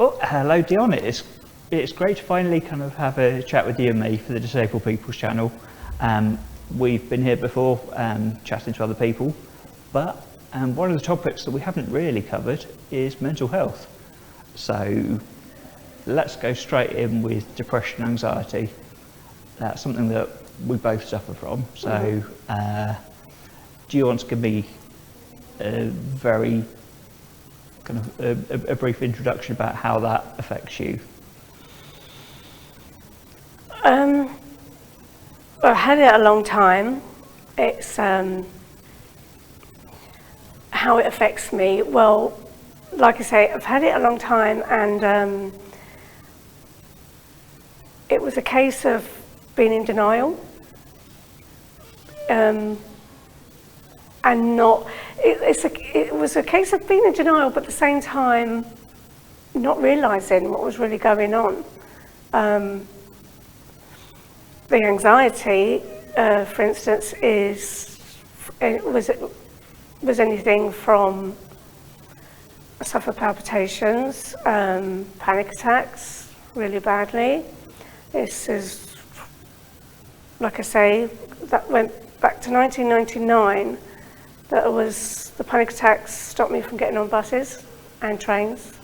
Oh, hello Dion, it's great to finally kind of have a chat with you and me for the Disabled People's channel. We've been here before chatting to other people, but one of the topics that we haven't really covered is mental health. So let's go straight in with depression and anxiety. That's something that we both suffer from. So do you want to give me a very kind of a brief introduction about how that affects you? Well, I've had it a long time. It's how it affects me. Well, like I say, I've had it a long time, and it was a case of being in denial, and not. It was a case of being in denial, but at the same time, not realising what was really going on. The anxiety, for instance, was anything from I suffer palpitations, panic attacks really badly. This is, like I say, that went back to 1999. The panic attacks stopped me from getting on buses and trains.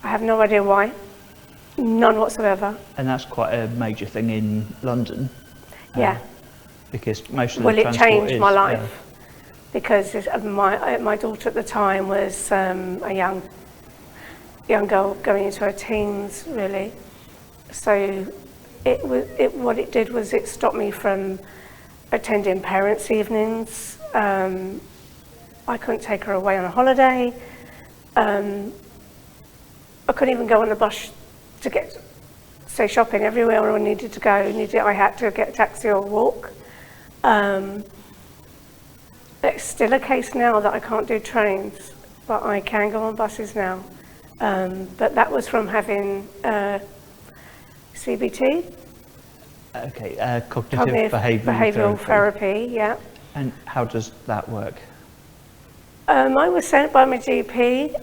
I have no idea why. None whatsoever. And that's quite a major thing in London. Yeah. Because most of the transport is... Well, it changed my life. Because my daughter at the time was a young girl going into her teens, really. So what it did was it stopped me from attending parents' evenings. I couldn't take her away on a holiday. I couldn't even go on the bus to say shopping everywhere I needed to go. I had to get a taxi or walk. It's still a case now that I can't do trains, but I can go on buses now. But that was from having CBT. Okay, cognitive behavioural therapy, yeah. And how does that work? I was sent by my GP.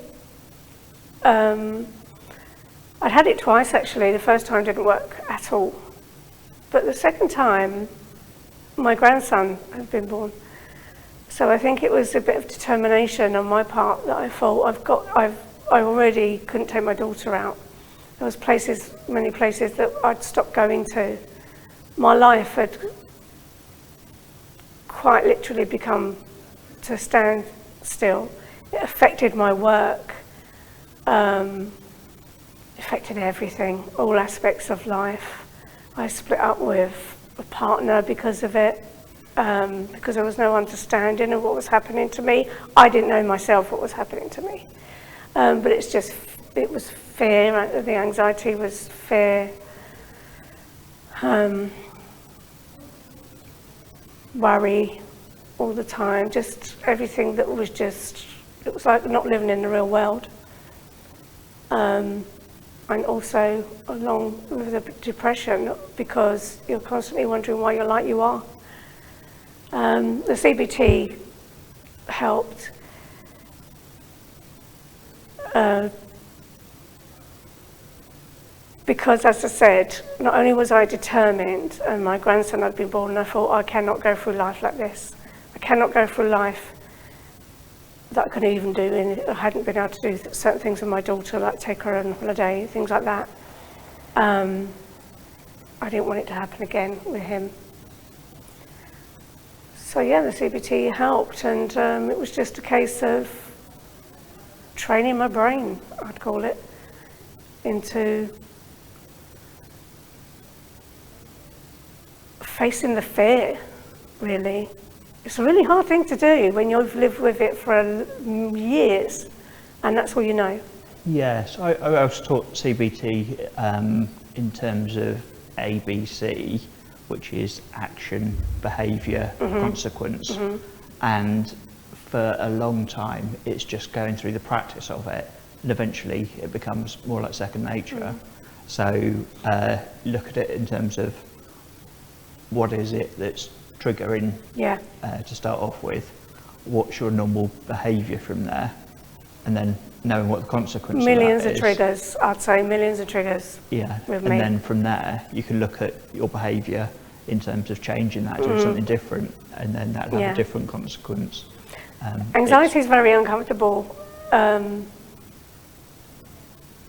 I'd had it twice actually. The first time didn't work at all. But the second time, my grandson had been born. So I think it was a bit of determination on my part that I thought I already couldn't take my daughter out. There was many places that I'd stopped going to. My life had quite literally become to stand still. It affected my work, affected everything, all aspects of life. I split up with a partner because of it, because there was no understanding of what was happening to me. I didn't know myself what was happening to me. But it was fear, the anxiety was fear, worry all the time, just everything that was it was like not living in the real world. And also along with the depression, because you're constantly wondering why you're like you are. The CBT helped. Because, as I said, not only was I determined, and my grandson had been born, and I thought, I cannot go through life like this. I cannot go through life that I couldn't even do, and I hadn't been able to do certain things with my daughter, like take her on holiday, things like that. I didn't want it to happen again with him. So yeah, the CBT helped, and it was just a case of training my brain, I'd call it, into facing the fear, really. It's a really hard thing to do when you've lived with it for years, and that's all you know. Yes, I was taught CBT in terms of ABC, which is action, behaviour, consequence. And for a long time, it's just going through the practice of it, and eventually it becomes more like second nature. So look at it in terms of what is it that's triggering to start off with, what's your normal behaviour from there, and then knowing what the consequence Millions of that of is. triggers, I'd say millions of triggers. Yeah, with and me. then from there you can look at your behaviour in terms of changing that, doing something different, and then that'll have Yeah. a different consequence. Anxiety is very uncomfortable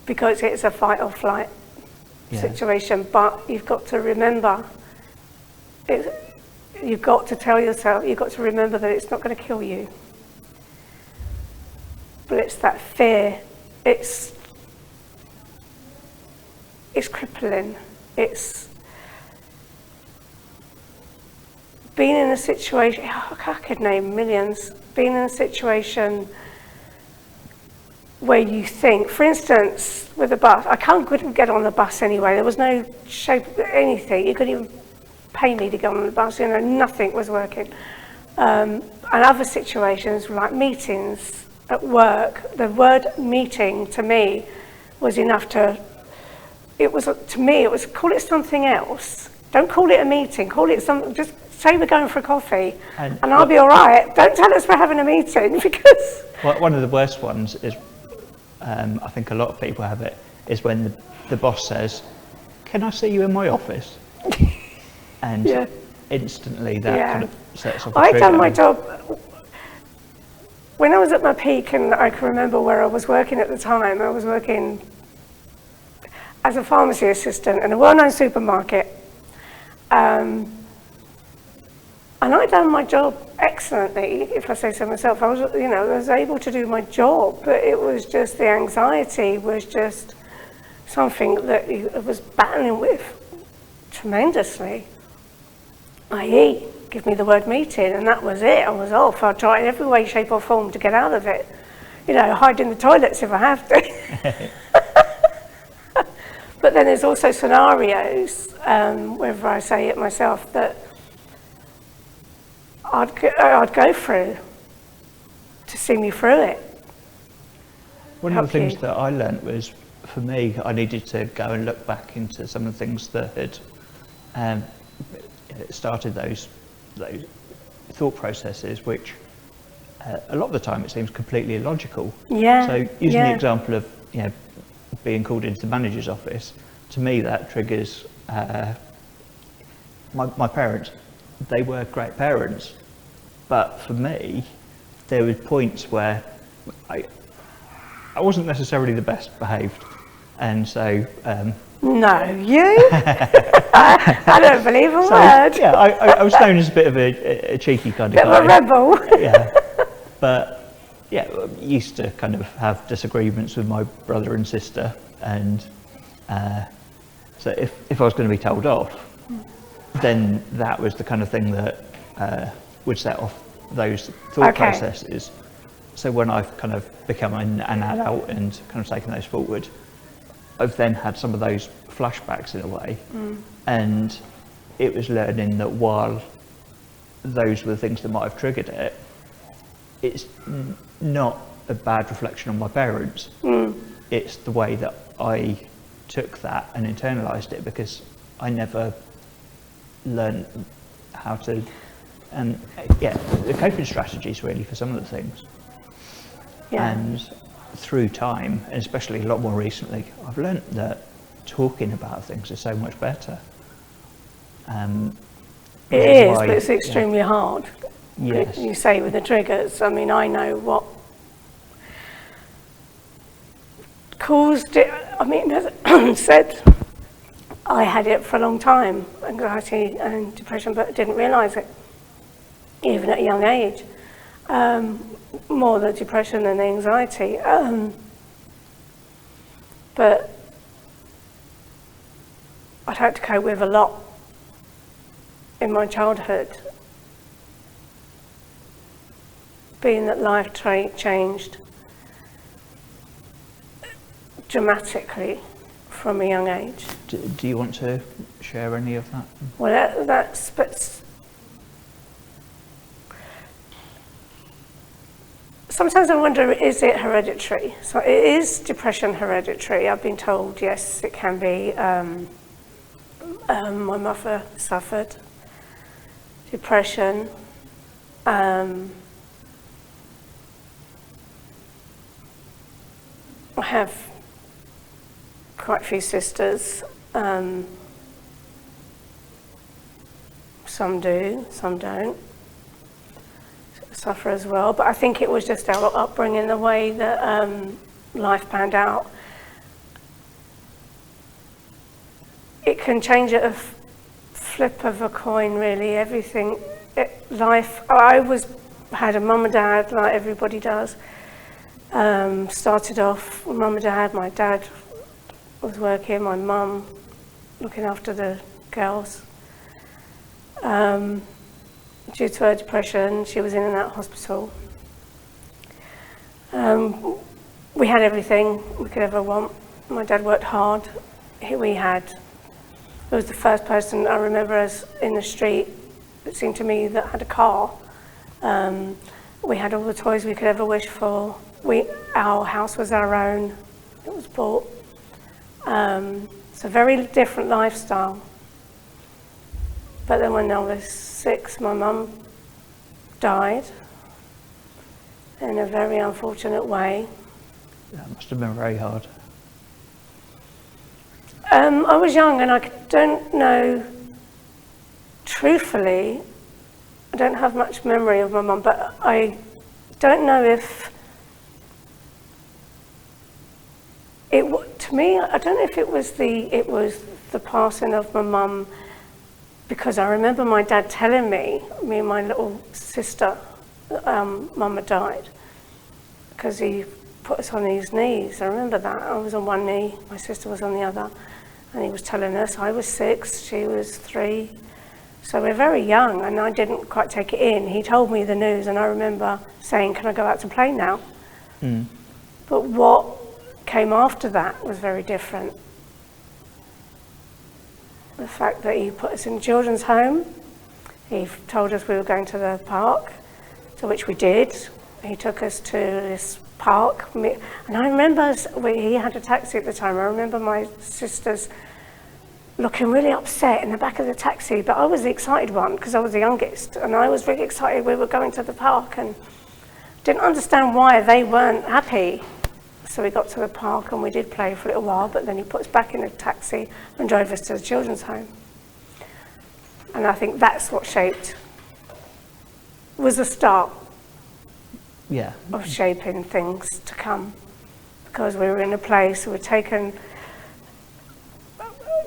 because it's a fight or flight Yeah. situation, but you've got to remember, you've got to tell yourself, you've got to remember that it's not going to kill you. But it's that fear, it's crippling, it's being in a situation, I could name millions, being in a situation where you think, for instance, with a bus, couldn't get on the bus anyway, there was no shape, anything, you couldn't even pay me to go on the bus, nothing was working. And other situations like meetings at work, the word meeting to me was enough to call it something else. Don't call it a meeting, call it something, just say we're going for a coffee and I'll be all right. Don't tell us we're having a meeting because... One of the worst ones is, I think a lot of people have it, is when the boss says, "Can I see you in my office?" And Yeah. instantly that kind of sets off a I'd trigger. done my job. When I was at my peak, and I can remember where I was working at the time, I was working as a pharmacy assistant in a well-known supermarket. And I'd done my job excellently, if I say so myself. I was able to do my job, but it was just the anxiety was just something that I was battling with tremendously. i.e., give me the word meeting, and that was it. I was off. I'd try in every way, shape or form to get out of it. Hide in the toilets if I have to. But then there's also scenarios, whether I say it myself, that I'd go through to see me through it. One of the things that I learnt was, for me, I needed to go and look back into some of the things that had started those thought processes, which a lot of the time it seems completely illogical. Yeah. So using the example of being called into the manager's office, to me that triggers my parents. They were great parents, but for me there were points where I wasn't necessarily the best behaved, and so no, you? I don't believe a word. yeah, I was known as a bit of a cheeky kind of Bit guy. of a rebel. Yeah, but yeah, used to kind of have disagreements with my brother and sister, and so if I was going to be told off, then that was the kind of thing that would set off those thought processes. So when I've kind of become an adult and kind of taken those forward, I've then had some of those flashbacks in a way, and it was learning that while those were the things that might have triggered it, it's not a bad reflection on my parents. It's the way that I took that and internalised it, because I never learned how to, the coping strategies really for some of the things. Yeah. And through time, and especially a lot more recently, I've learnt that talking about things is so much better. It is, but it's extremely hard. Yes. You say with the triggers. I mean, I know what caused it. I mean, as I said, I had it for a long time, anxiety and depression, but didn't realise it, even at a young age. More the depression than the anxiety. But I'd had to cope with a lot in my childhood, being that life changed dramatically from a young age. Do you want to share any of that? Well, but sometimes I wonder, is it hereditary? So is depression hereditary? I've been told, yes, it can be. My mother suffered depression. I have quite a few sisters. Some do, some don't suffer as well. But I think it was just our upbringing, the way that life panned out. It can change at a flip of a coin, really. Everything, life. I had a mum and dad, like everybody does. Started off with mum and dad. My dad was working, my mum looking after the girls. Due to her depression, she was in and out of hospital. We had everything we could ever want. My dad worked hard. It was the first person I remember us in the street, it seemed to me, that had a car. We had all the toys we could ever wish for. Our house was our own. It was bought. It's a very different lifestyle. But then when I was 6, my mum died in a very unfortunate way. That must have been very hard. I was young and I don't know, truthfully, I don't have much memory of my mum, but I don't know if to me, I don't know if it was the passing of my mum, because I remember my dad telling me and my little sister, mum had died, because he put us on his knees. I remember that. I was on one knee, my sister was on the other, and he was telling us. I was 6, she was 3, so we're very young, and I didn't quite take it in. He told me the news, and I remember saying, "Can I go out to play now?" But what came after that was very different. The fact that he put us in children's home, he told us we were going to the park, to which we did. He took us to this park, and I remember he had a taxi at the time. I remember my sisters looking really upset in the back of the taxi, but I was the excited one because I was the youngest, and I was really excited we were going to the park and didn't understand why they weren't happy. So we got to the park and we did play for a little while, but then he put us back in a taxi and drove us to the children's home. And I think that's what was the start of shaping things to come, because we were in a place, we were taken.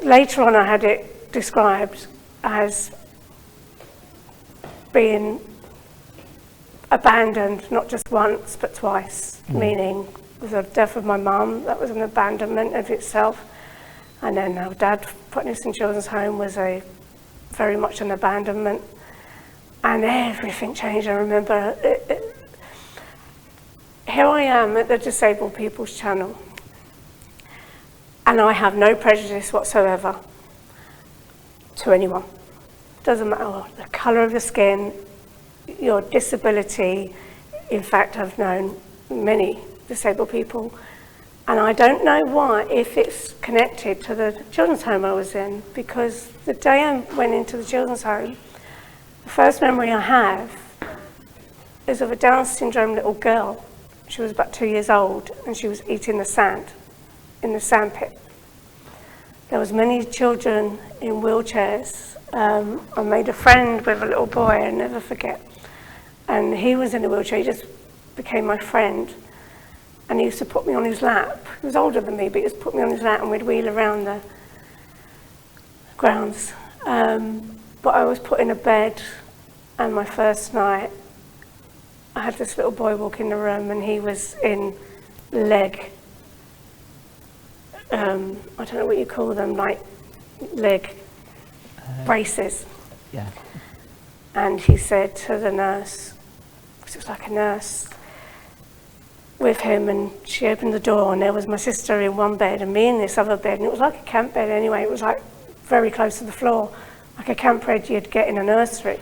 Later on I had it described as being abandoned, not just once but twice, meaning the death of my mum, that was an abandonment of itself, and then our dad putting us in children's home was very much an abandonment, and everything changed. I remember here I am at the Disabled People's Channel, and I have no prejudice whatsoever to anyone. Doesn't matter the colour of the skin, your disability. In fact, I've known many disabled people, and I don't know why, if it's connected to the children's home I was in, because the day I went into the children's home, the first memory I have is of a Down syndrome little girl. She was about 2 years old, and she was eating the sand in the sandpit. There was many children in wheelchairs. I made a friend with a little boy, I'll never forget, and he was in a wheelchair. He just became my friend. And he used to put me on his lap. He was older than me, but he used to put me on his lap and we'd wheel around the grounds. But I was put in a bed, and my first night, I had this little boy walk in the room, and he was in leg, I don't know what you call them, like leg braces. Yeah. And he said to the nurse, because it was like a nurse with him, and she opened the door, and there was my sister in one bed and me in this other bed, and it was like a camp bed anyway. It was like very close to the floor, like a camp bed you'd get in a nursery.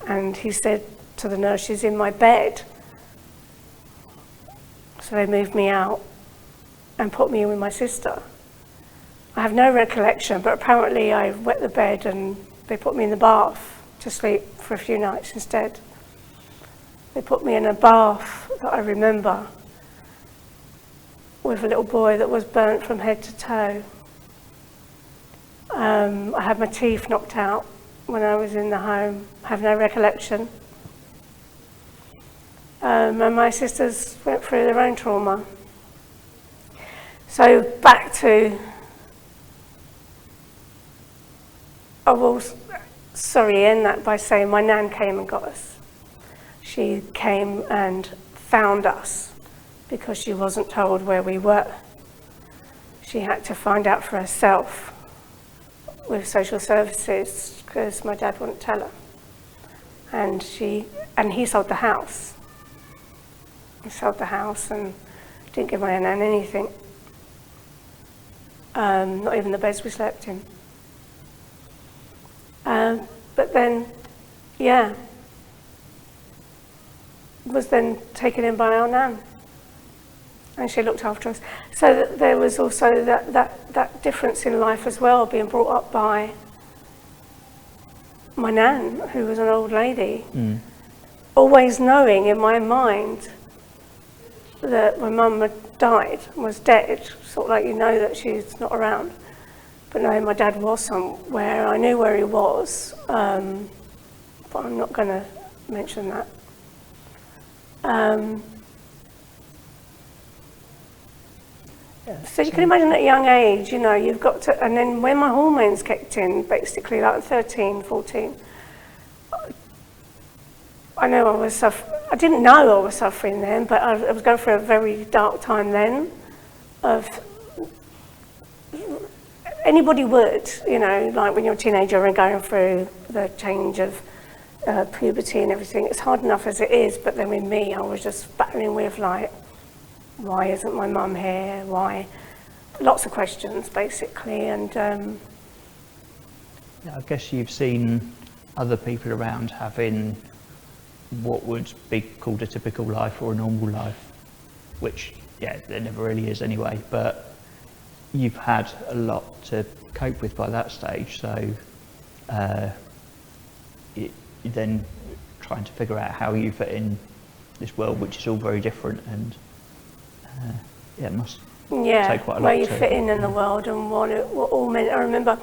And he said to the nurse, "She's in my bed." So they moved me out and put me in with my sister. I have no recollection, but apparently I wet the bed and they put me in the bath to sleep for a few nights instead. They put me in a bath that I remember with a little boy that was burnt from head to toe. I had my teeth knocked out when I was in the home. I have no recollection. And my sisters went through their own trauma. So back to, I will, end that by saying my nan came and got us. She came and found us because she wasn't told where we were. She had to find out for herself with social services because my dad wouldn't tell her. And he sold the house. He sold the house and didn't give my nan anything. Not even the beds we slept in. But then, was then taken in by our nan. And she looked after us. So there was also that difference in life as well, being brought up by my nan, who was an old lady, always knowing in my mind that my mum had died, was dead, sort of like you know that she's not around. But knowing my dad was somewhere, I knew where he was, but I'm not going to mention that. So you can imagine at a young age, you've got to, and then when my hormones kicked in, basically like 13, 14, I know I was I didn't know I was suffering then, but I was going through a very dark time then. Anybody would, like when you're a teenager and going through the change of puberty and everything. It's hard enough as it is, but then with me, I was just battling with like, why isn't my mum here? Why? Lots of questions, basically, and. I guess you've seen other people around having what would be called a typical life or a normal life, which, there never really is anyway, but you've had a lot to cope with by that stage, so you're then trying to figure out how you fit in this world, which is all very different, and it must take quite a lot where you fit in the world and what all meant. I remember,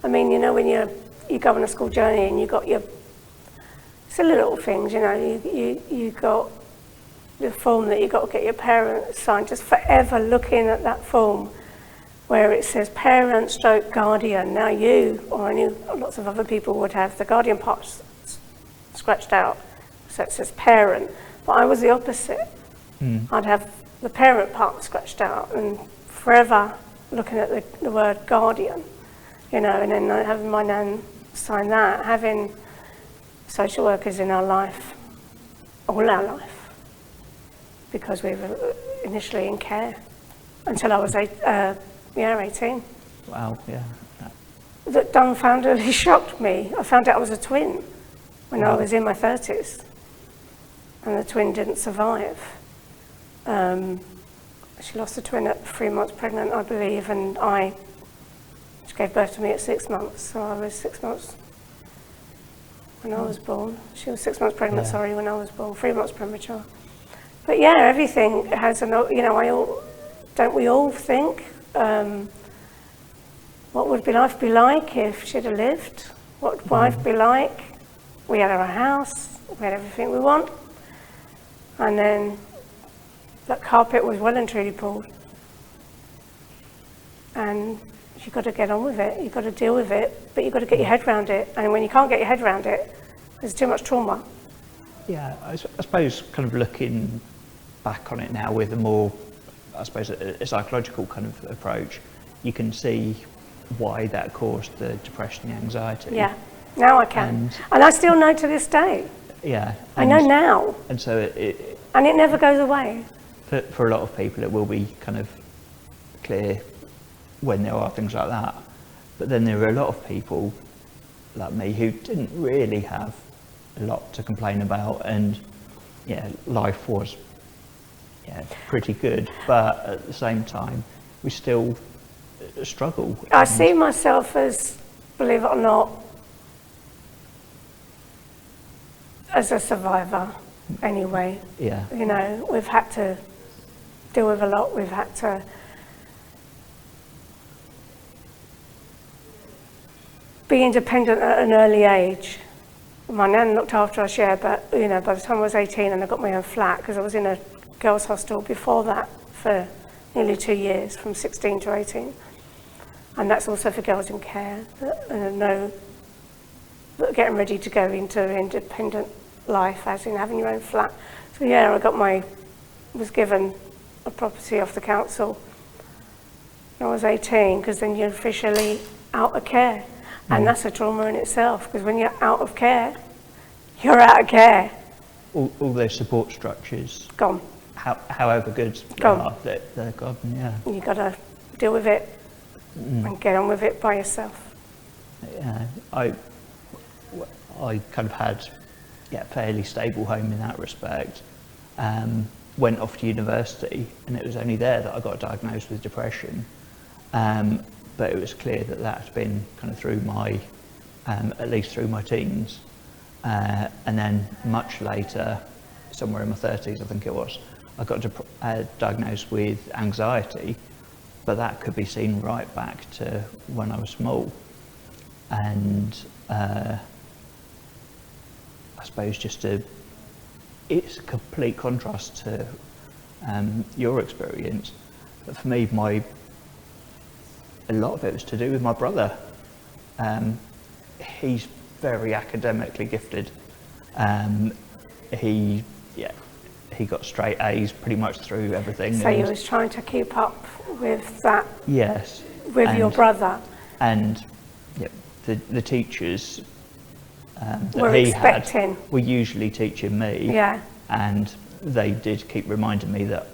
when you go on a school journey and you got your silly little things, you got the form that you got to get your parents signed, just forever looking at that form where it says parent stroke guardian. Now you, or I knew lots of other people would have the guardian part scratched out, so it says parent, but I was the opposite. I'd have the parent part scratched out and forever looking at the word guardian, and then having my nan sign that, having social workers in our life, all our life, because we were initially in care until I was 18. Wow, yeah. That dumbfoundedly shocked me. I found out I was a twin when I was in my 30s, and the twin didn't survive. She lost a twin at 3 months pregnant, I believe, and she gave birth to me at 6 months, so I was 6 months when I was born. She was 6 months pregnant, when I was born, 3 months premature. But everything has don't we all think, what would life be like if she'd have lived? What would life be like? We had our house, we had everything we want, and then that carpet was well and truly pulled. And you've got to get on with it, you've got to deal with it, but you've got to get your head around it. And when you can't get your head around it, there's too much trauma. Yeah, I suppose kind of looking back on it now with a more, a psychological kind of approach, you can see why that caused the depression and anxiety. Yeah, now I can. And I still know to this day. Yeah. I know now. And so and it never goes away. For a lot of people, it will be kind of clear when there are things like that. But then there are a lot of people like me who didn't really have a lot to complain about, and life was pretty good, but at the same time we still struggle. I see myself as, believe it or not, as a survivor anyway. Yeah. We've had to deal with a lot. We've had to be independent at an early age. My nan looked after us, yeah, but by the time I was 18 and I got my own flat, because I was in a girls' hostel before that for nearly 2 years, from 16 to 18. And that's also for girls in care, getting ready to go into independent life, as in having your own flat. So yeah, was given a property off the council when I was 18, because then you're officially out of care. And that's a trauma in itself, because when you're out of care, you're out of care. All those support structures, Gone. however good they Gone. are, they're gone, yeah. You've got to deal with it and get on with it by yourself. Yeah, I kind of had a fairly stable home in that respect. Went off to university, and it was only there that I got diagnosed with depression. But it was clear that had been kind of through my, at least through my teens. And then much later, somewhere in my 30s, I think it was, I got diagnosed with anxiety, but that could be seen right back to when I was small. And I suppose it's a complete contrast to your experience. But for me, a lot of it was to do with my brother. He's very academically gifted. He got straight A's pretty much through everything. So you was trying to keep up with that? Yes. With your brother? And the teachers that were he expecting. had were usually teaching me. Yeah. And they did keep reminding me that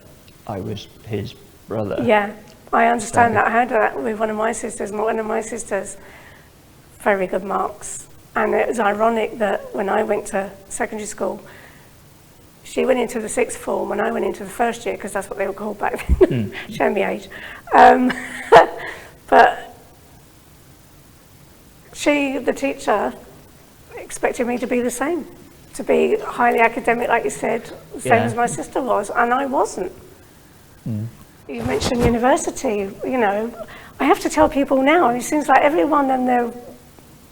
I was his brother. Yeah, I understand that. I had that with one of my sisters. One of my sisters, very good marks. And it was ironic that when I went to secondary school, she went into the sixth form and I went into the first year, because that's what they were called back then. Show me age. But the teacher, expected me to be the same, to be highly academic, like you said, same as my sister was, and I wasn't. You mentioned university, I have to tell people now, it seems like everyone and their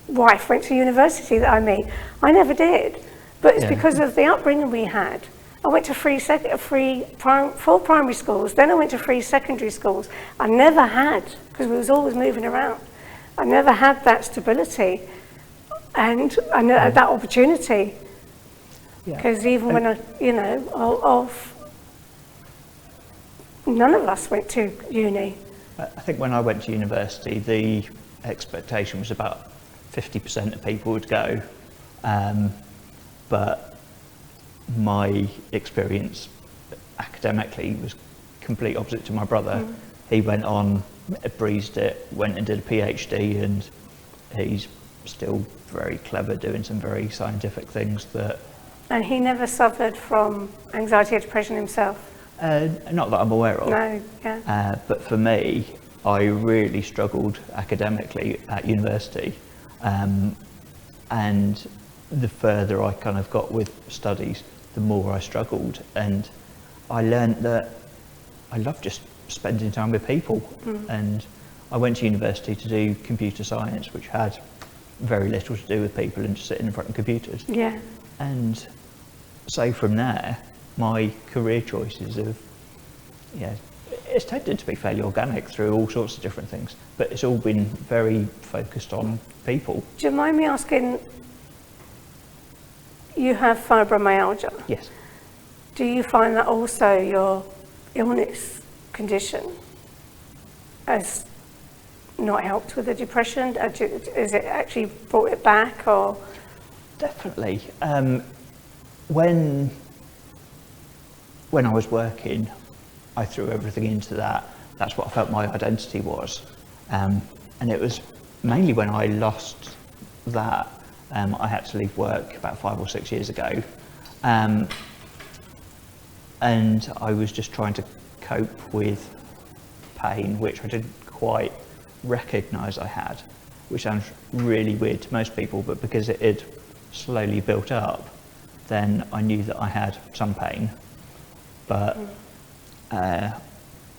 wife went to university that I meet. I never did, but it's because of the upbringing we had. I went to four primary schools, then I went to 3 secondary schools. I never had, because we was always moving around, I never had that stability and that opportunity. Because even when none of us went to uni. I think when I went to university, the expectation was about 50% of people would go, but my experience academically was complete opposite to my brother. He went on, breezed it, went and did a PhD, and he's still very clever, doing some very scientific things that... And he never suffered from anxiety or depression himself? Not that I'm aware of. No, yeah. But for me, I really struggled academically at university. And the further I kind of got with studies, the more I struggled. And I learned that I love just spending time with people. And I went to university to do computer science, which had very little to do with people and just sitting in front of computers. Yeah. And so from there, my career choices have, it's tended to be fairly organic through all sorts of different things, but it's all been very focused on people. Do you mind me asking, you have fibromyalgia? Yes. Do you find that also your illness condition has not helped with the depression? Is it actually brought it back, or? Definitely. When I was working, I threw everything into that. That's what I felt my identity was. And it was mainly when I lost that, I had to leave work about 5 or 6 years ago. And I was just trying to cope with pain, which I didn't quite recognise I had, which sounds really weird to most people, but because it had slowly built up, then I knew that I had some pain. But I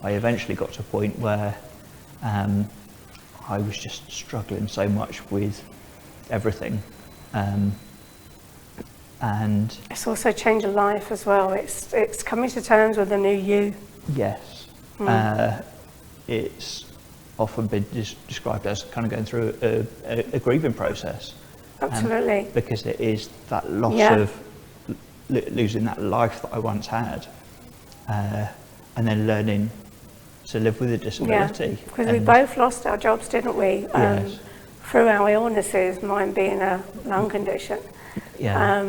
eventually got to a point where I was just struggling so much with everything. And It's also changed your life as well. It's coming to terms with a new you. yes, it's often been described as kind of going through a grieving process. Absolutely. Because it is that loss Yeah. of losing that life that I once had, and then learning to live with a disability. Because we And- both lost our jobs, didn't we? Yes. Through our illnesses, mine being a lung condition. Yeah.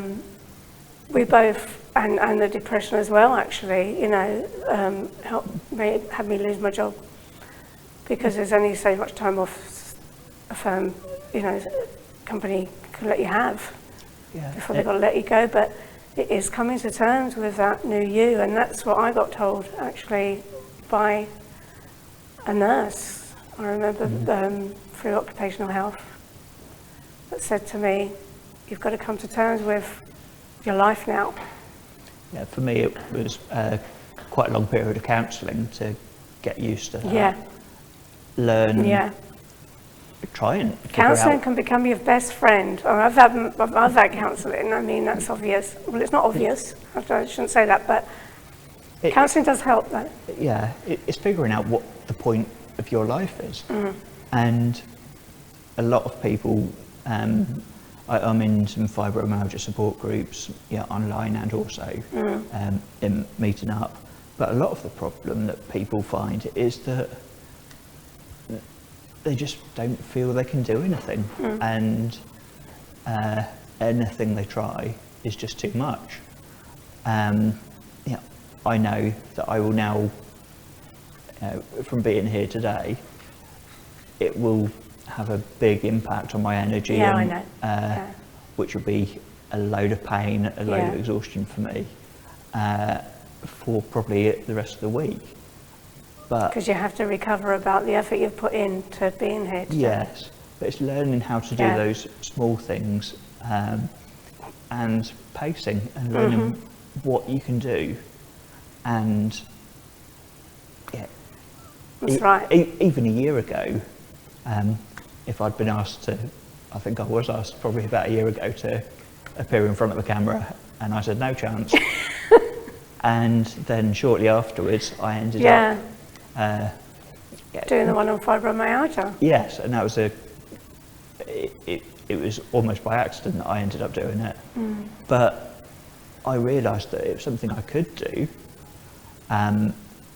We both, and the depression as well, actually, you know, had me lose my job. Because there's only so much time off a firm, you know, company can let you have Yeah. before they've got to let you go. But it is coming to terms with that new you, and that's what I got told, actually, by a nurse. I remember through occupational health that said to me, you've got to come to terms with your life now. Yeah, for me it was quite a long period of counselling to get used to that. Yeah, Learn, yeah. try and figure Counselling out. can become your best friend. Oh, I've had counselling. I mean, that's obvious. Well, it's not obvious. I shouldn't say that, but It- counselling does help, though. Yeah, it's figuring out what the point of your life is. And a lot of people, I'm in some fibromyalgia support groups, yeah, online and also in meeting up. But a lot of the problem that people find is that they just don't feel they can do anything, and anything they try is just too much. Yeah, I know that I will now, from being here today, it will have a big impact on my energy, Yeah, and, I know. Yeah. which will be a load of pain, a load of Yeah. exhaustion for me, for probably the rest of the week. But Because you have to recover about the effort you've put into being here today. yes, but it's learning how to do Yeah. those small things, and pacing, and learning what you can do, and yeah, That's right. even a year ago, if I'd been asked to, I think I was asked probably about a year ago to appear in front of the camera, and I said no chance. And then shortly afterwards, I ended Yeah, up doing the one on fibromyalgia. yes, and that was it was almost by accident that I ended up doing it. But I realised that it was something I could do.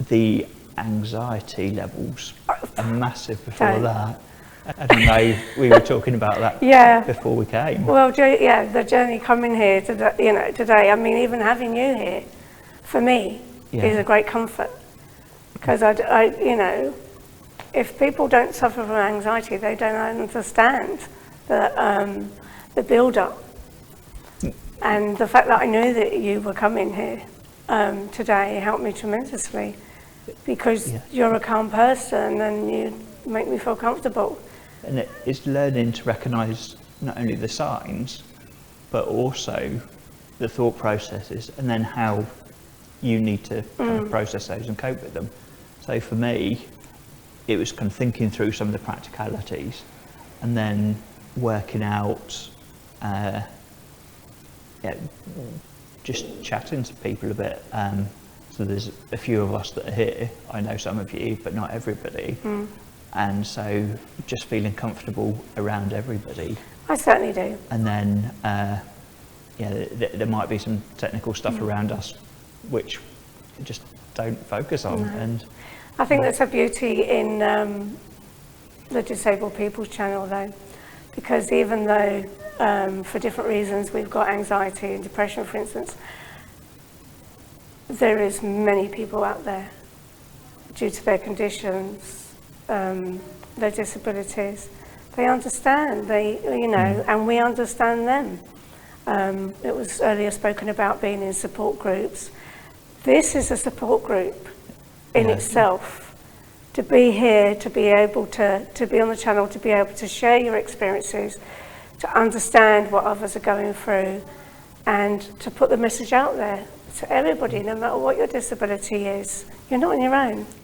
The anxiety levels are massive before Don't. that. I don't know, we were talking about that Yeah. before we came. Well, yeah, the journey coming here today, you know, today, I mean, even having you here, for me, Yeah. is a great comfort. Because you know, if people don't suffer from anxiety, they don't understand the build-up. And the fact that I knew that you were coming here today helped me tremendously, because Yeah. you're a calm person and you make me feel comfortable. And it's learning to recognise not only the signs, but also the thought processes, and then how you need to kind of process those and cope with them. So for me, it was kind of thinking through some of the practicalities, and then working out, yeah, just chatting to people a bit. So there's a few of us that are here. I know some of you, but not everybody. And so just feeling comfortable around everybody. I certainly do. And then, yeah, there might be some technical stuff around us which you just don't focus on. And I think that's a beauty in the Disabled People's Channel, though, because even though for different reasons we've got anxiety and depression, for instance, there is many people out there, due to their conditions, their disabilities, they understand, you know, and we understand them. It was earlier spoken about being in support groups. This is a support group in Yeah. itself. To be here, to be able to be on the channel, to be able to share your experiences, to understand what others are going through, and to put the message out there to everybody, no matter what your disability is. You're not on your own.